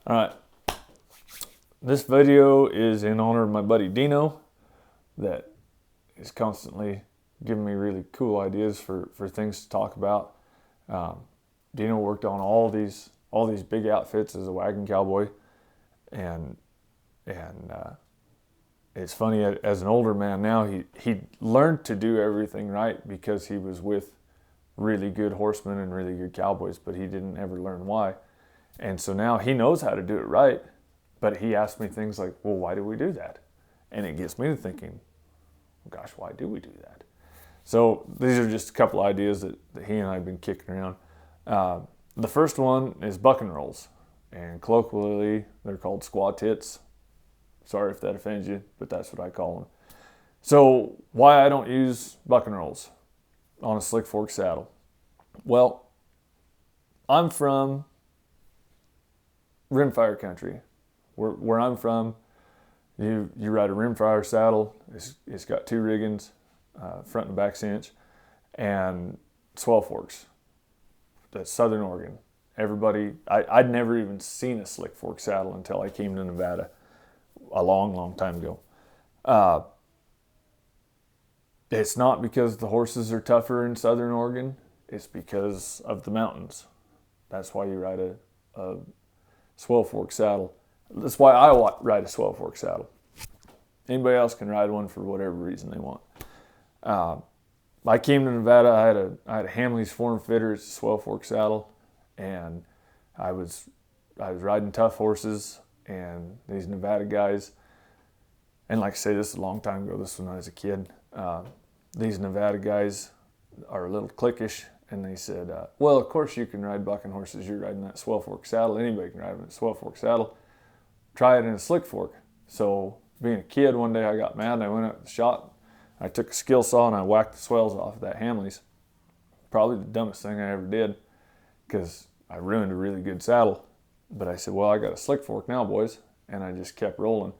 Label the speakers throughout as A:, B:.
A: All right, this video is in honor of my buddy Dino that is constantly giving me really cool ideas for things to talk about. Dino worked on all these big outfits as a wagon cowboy, and it's funny, as an older man now, he learned to do everything right because he was with really good horsemen and really good cowboys, but he didn't ever learn why. And so now he knows how to do it right, but he asks me things like, well, why do we do that? And it gets me to thinking, gosh, why do we do that? So these are just a couple ideas that he and I have been kicking around. The first one is buck and rolls, and colloquially they're called squaw tits. Sorry if that offends you, but that's what I call them. So why I don't use buck and rolls on a slick fork saddle? Well, I'm from rimfire country. Where I'm from, you ride a rimfire saddle. It's got two riggings, front and back cinch, and swell forks. That's Southern Oregon. Everybody, I'd never even seen a slick fork saddle until I came to Nevada a long time ago. It's not because the horses are tougher in Southern Oregon. It's because of the mountains. That's why you ride a swell fork saddle. That's why I ride a swell fork saddle. Anybody else can ride one for whatever reason they want. I came to Nevada. I had a Hamley's form fitter. It's a swell fork saddle, and I was riding tough horses, and these Nevada guys. And like I say, this is a long time ago. This was when I was a kid. These Nevada guys are a little cliquish. And they said, well, of course you can ride bucking horses. You're riding that swell fork saddle. Anybody can ride a swell fork saddle. Try it in a slick fork. So being a kid, one day I got mad and I went out to the shop. I took a skill saw and I whacked the swells off of that Hamley's. Probably the dumbest thing I ever did because I ruined a really good saddle. But I said, well, I got a slick fork now, boys. And I just kept rolling.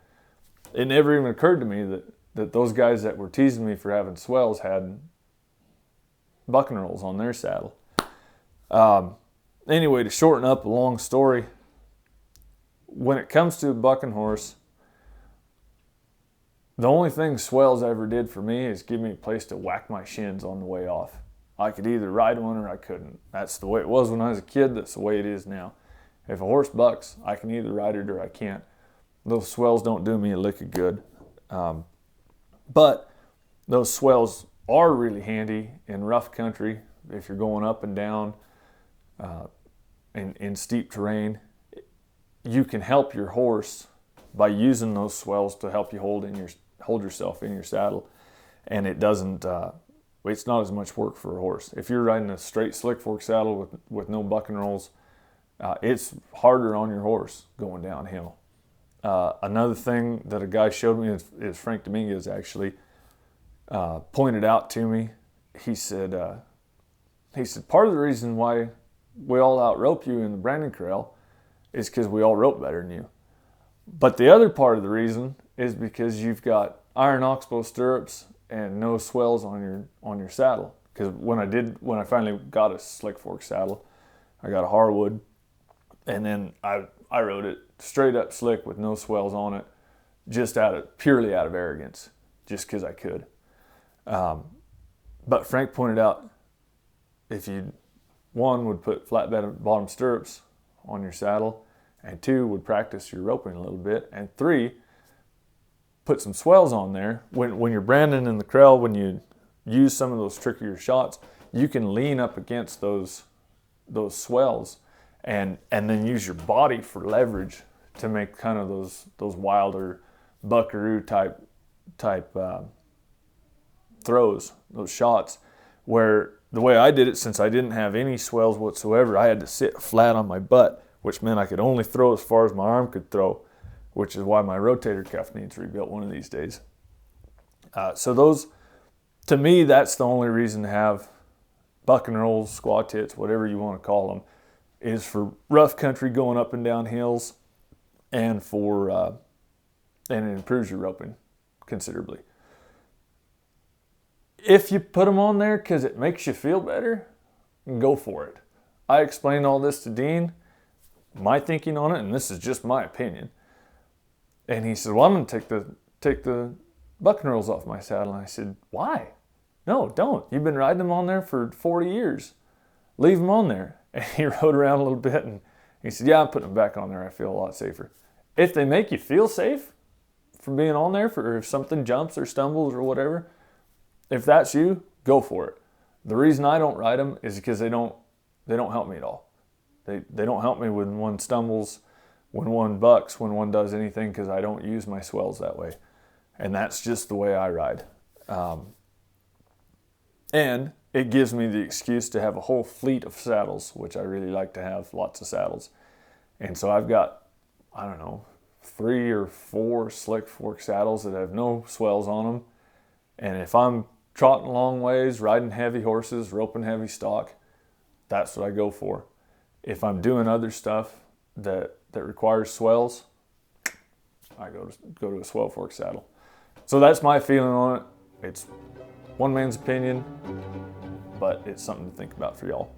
A: It never even occurred to me that those guys that were teasing me for having swells had buck and rolls on their saddle. Anyway, to shorten up a long story, when it comes to a bucking horse, the only thing swells ever did for me is give me a place to whack my shins on the way off. I could either ride one or I couldn't. That's the way it was when I was a kid. That's the way it is now. If a horse bucks, I can either ride it or I can't. Those swells don't do me a lick of good. But those swells are really handy in rough country if you're going up and down in steep terrain. You can help your horse by using those swells to help you hold yourself in your saddle, and it doesn't. It's not as much work for a horse. If you're riding a straight slick fork saddle with no buck and rolls, it's harder on your horse going downhill. Another thing that a guy showed me is Frank Dominguez actually. Pointed out to me, he said, part of the reason why we all outrope you in the branding corral is because we all rope better than you. But the other part of the reason is because you've got iron oxbow stirrups and no swells on your saddle. Because when I finally got a slick fork saddle, I got a Harwood, and then I rode it straight up slick with no swells on it, just purely out of arrogance, just because I could. But Frank pointed out, if you, one, would put flat bottom stirrups on your saddle, and two, would practice your roping a little bit, and three, put some swells on there. When you're branding in the corral, when you use some of those trickier shots, you can lean up against those swells and then use your body for leverage to make kind of those wilder buckaroo type throws, those shots, where the way I did it, since I didn't have any swells whatsoever, I had to sit flat on my butt, which meant I could only throw as far as my arm could throw, which is why my rotator cuff needs rebuilt one of these days. So those, to me, that's the only reason to have buck and rolls, squaw tits, whatever you want to call them, is for rough country going up and down hills, and and it improves your roping considerably. If you put them on there because it makes you feel better, go for it. I explained all this to Dean. my thinking on it, and this is just my opinion. And he said, well, I'm going to take the buck knurls off my saddle. And I said, why? No, don't. You've been riding them on there for 40 years. Leave them on there. And he rode around a little bit, and he said, yeah, I'm putting them back on there. I feel a lot safer. If they make you feel safe from being on there, for if something jumps or stumbles or whatever, if that's you, go for it. The reason I don't ride them is because they don't help me at all. They don't help me when one stumbles, when one bucks, when one does anything, because I don't use my swells that way. And that's just the way I ride. And it gives me the excuse to have a whole fleet of saddles, which I really like to have, lots of saddles. And so I've got, I don't know, 3 or 4 slick fork saddles that have no swells on them. And if I'm trotting long ways, riding heavy horses, roping heavy stock, that's what I go for. If I'm doing other stuff that requires swells, I go to a swell fork saddle. So that's my feeling on it. It's one man's opinion, but it's something to think about for y'all.